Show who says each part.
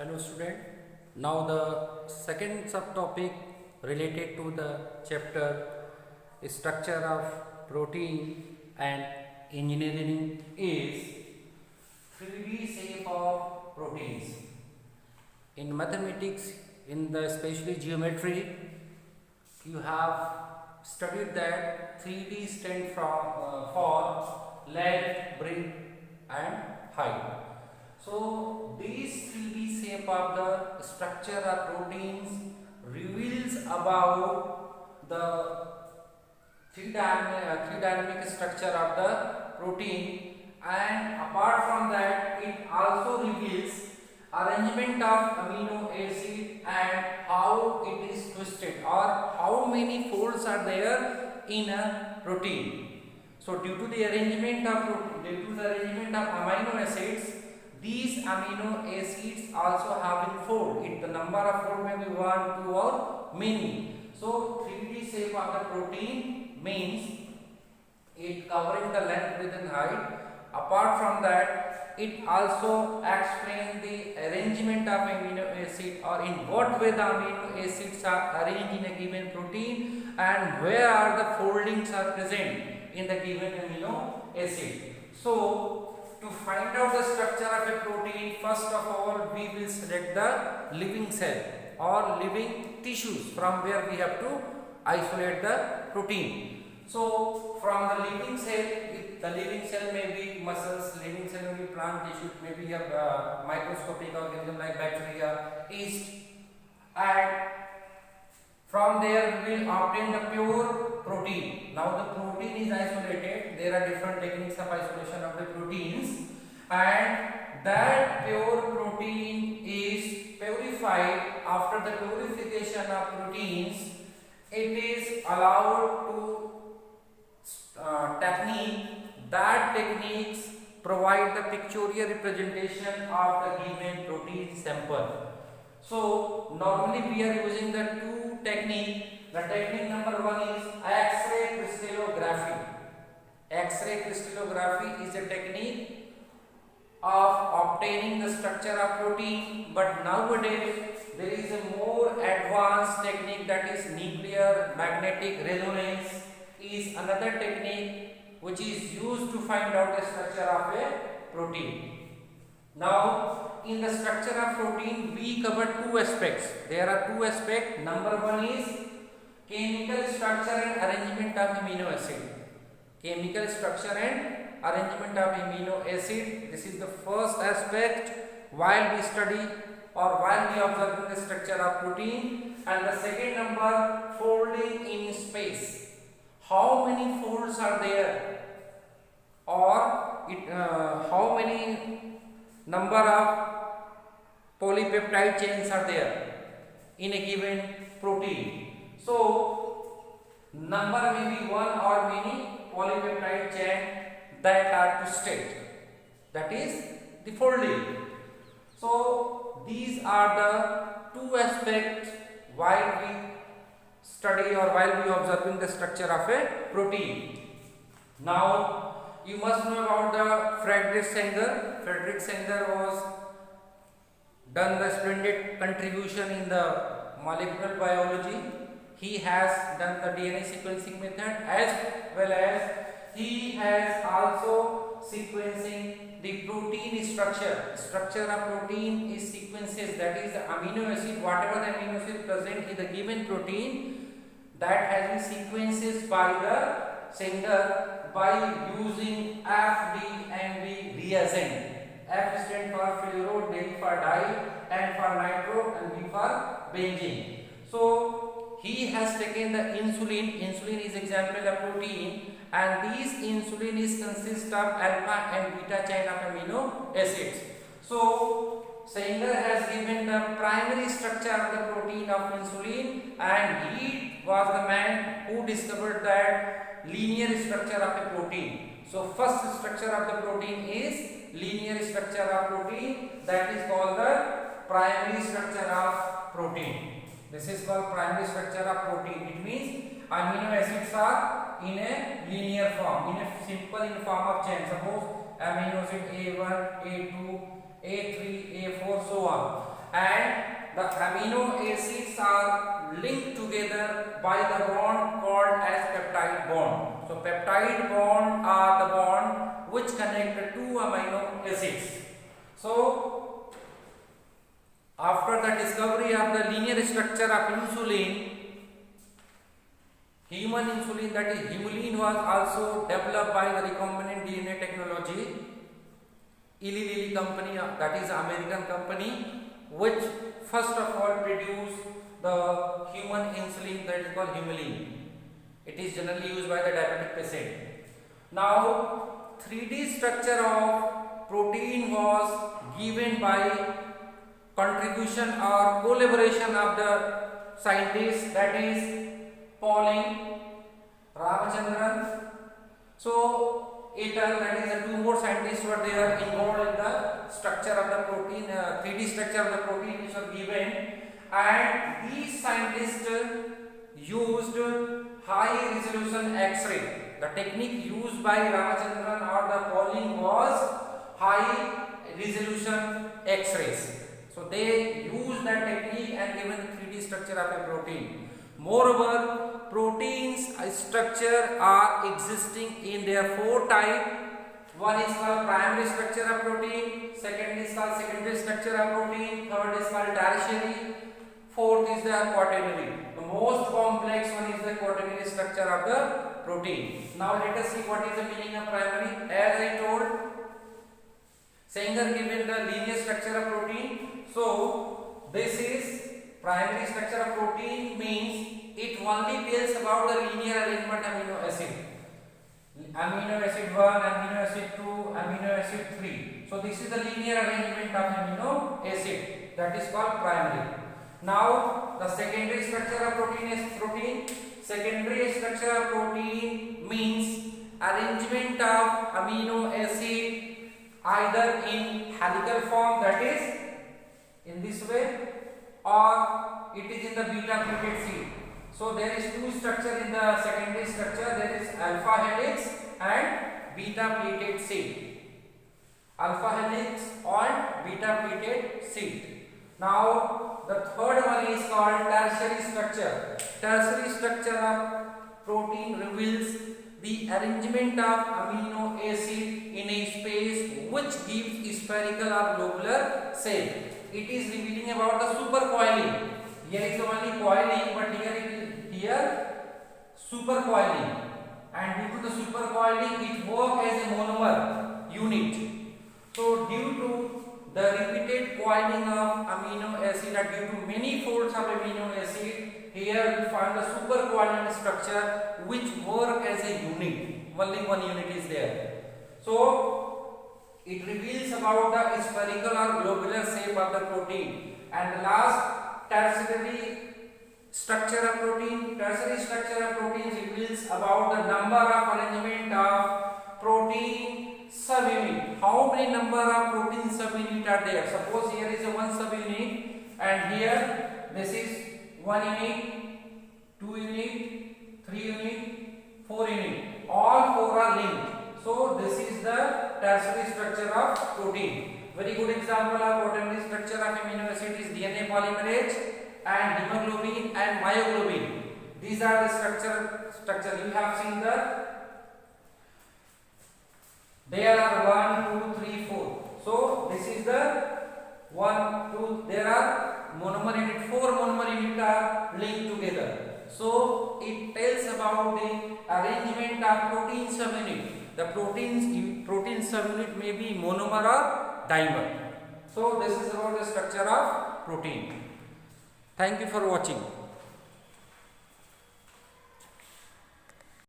Speaker 1: Hello student. Now the second subtopic related to the chapter structure of protein and engineering is 3D shape of proteins. In mathematics, in the especially geometry, you have studied that 3D stand for length, breadth and height. So these 3D shape of the structure of proteins reveals about the three dynamic structure of the protein, and apart from that it also reveals arrangement of amino acid and how it is twisted or how many folds are there in a protein. So due to the arrangement of amino acids, these amino acids also have in fold. The number of fold may be 1, 2 or many. So 3D shape of the protein means it covering the length, width and height. Apart from that, it also explains the arrangement of amino acid or in what way the amino acids are arranged in a given protein and where are the foldings are present in the given amino acid. So to find out the structure of a protein, first of all we will select the living cell or living tissues from where we have to isolate the protein. So from the living cell may be muscles, living cell may be plant tissue, maybe a microscopic organism like bacteria, yeast, and from there we will obtain the pure protein. Now the protein is isolated. There are different techniques of isolation of the proteins, and that pure protein is purified. After the purification of proteins, it is allowed to technique. That techniques provide the pictorial representation of the given protein sample. So normally we are using the two techniques. The technique number one is X-ray crystallography. X-ray crystallography is a technique of obtaining the structure of protein, but nowadays there is a more advanced technique, that is nuclear magnetic resonance is another technique which is used to find out the structure of a protein. Now in the structure of protein we cover two aspects. There are two aspects. Number one is chemical structure and arrangement of amino acid. Chemical structure and arrangement of amino acid. This is the first aspect while we study or while we observe the structure of protein. And the second number, folding in space. How many folds are there, or how many number of polypeptide chains are there in a given protein. So number may be one or many polypeptide chain that are twisted, that is the folding. So these are the two aspects while we study or while we observing the structure of a protein. Now you must know about the Friedrich Sanger. Friedrich Sanger was done the splendid contribution in the molecular biology. He has done the DNA sequencing method, as well as he has also sequencing the protein structure. Structure of protein is sequences, that is the amino acid, whatever the amino acid present in the given protein, that has been sequences by the Sanger by using F, D and B reagent. F stands for fluoro, D for di, and for nitro, and B for benzene. So he has taken the insulin. Insulin is example of protein, and these insulin is consist of alpha and beta chain of amino acids. So Sanger has given the primary structure of the protein of insulin, and he was the man who discovered that linear structure of a protein. So first structure of the protein is linear structure of protein, that is called the primary structure of protein. This is called primary structure of protein. It means amino acids are in a linear form, in a simple form of chain. Suppose amino acid A1, A2, A3, A4, so on. and the amino acids are linked together by the bond called as peptide bond. So peptide bond are the bond which connect the two amino acids. So after the discovery of the linear structure of insulin, human insulin, that is humulin, was also developed by the recombinant DNA technology. Eli Lilly company, that is American company, which first of all produced the human insulin, that is called humulin. It is generally used by the diabetic patient. Now 3D structure of protein was given by contribution or collaboration of the scientists, that is Pauling, Ramachandran. So that is the two more scientists were there involved in the structure of the protein, 3D structure of the protein which was given, and these scientists used high resolution X-ray. The technique used by Ramachandran or the Pauling was high resolution X-rays. So they used that technique and given the 3D structure of a protein. Moreover, proteins structure are existing in their four types. One is called primary structure of protein, second is called secondary structure of protein, third is called tertiary, fourth is the quaternary. The most complex one is the quaternary structure of the protein. Now let us see what is the meaning of primary. As I told, Sanger given the linear structure of protein. So this is primary structure of protein, means it only tells about the linear arrangement amino acid. Amino acid 1, amino acid 2, amino acid 3. So this is the linear arrangement of amino acid, that is called primary. Now the secondary structure of protein is protein. Secondary structure of protein means arrangement of amino acid either in helical form, that is in this way, or it is in the beta pleated seed. So there is two structure in the secondary structure, there is alpha helix and beta pleated seed. Alpha helix and beta pleated seed. Now the third one is called tertiary structure. Tertiary structure of protein reveals the arrangement of amino acid in a space which gives spherical or globular shape. It is revealing about the supercoiling. Here is only coiling, but here supercoiling, and due to the supercoiling it works as a monomer unit. So due to the repeated coiling of amino acid and due to many folds of amino acid, here we find the supercoiling structure which work as a unit. Only one unit is there. So it reveals about the spherical or globular shape of the protein. And the last, tertiary structure of protein. Tertiary structure of protein reveals about the number of arrangement of protein subunit. How many number of protein subunit are there? Suppose here is a one subunit, and here this is 1 unit, 2 unit, 3 unit, 4 unit. All four are linked. So this is the tertiary structure of protein. Very good example of quaternary structure of amino acid is DNA polymerase and hemoglobin and myoglobin. These are the structure. You have seen there are 1, 2, 3, 4. So this is the 1, 2. There are monomer unit. 4 monomer unit are linked together. So it tells about the arrangement of protein subunit. The protein subunit may be monomer or dimer. So this is about the structure of protein. Thank you for watching.